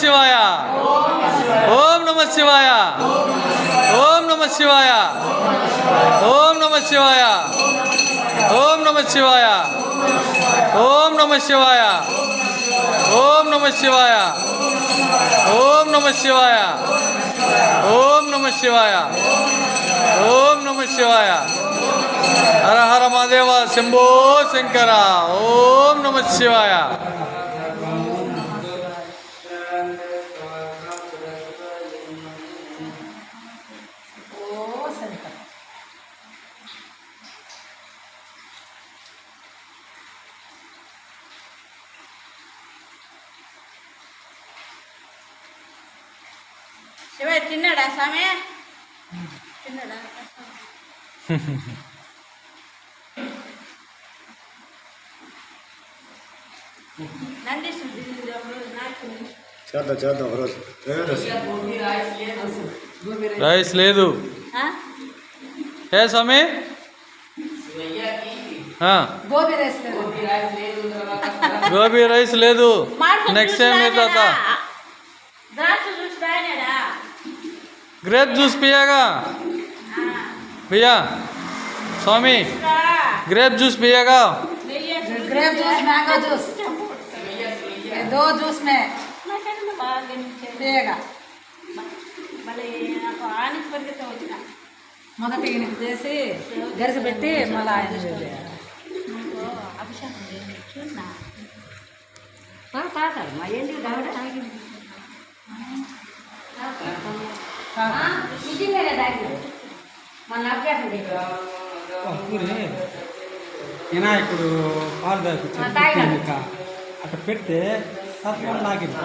శివాయ ఓం నమః శివాయ ఓం నమః శివాయ ఓం నమః శివాయ ఓం నమః శివాయ ఓం నమః శివాయ ఓం నమః శివాయ ఓం నమః శివాయ ఓం నమః శివాయ ఓం నమః శివాయ హర హర మహాదేవ శంభో శంకర ఓం నమః శివాయ శివ తిన్నాడా స్వామి తిన్నాడా చేద్దాం రైస్ లేదు ఏ స్వామి గోబీ రైస్ లేదు నెక్స్ట్ టైం లేదు తాత ग्रेप जूस पिएगा भैया स्वामी ग्रेप जूस पिएगा ग्रेप जूस मैंगो जूस दो जूस में पिएगा మొదటి ఈయనకి చేసి గరిసె పెట్టి మళ్ళీ ఆయన అభిషేకం తాతాడు మా ఏంటి వినాయకుడు పాలు అట్లా పెడితే సత్వం లాగింది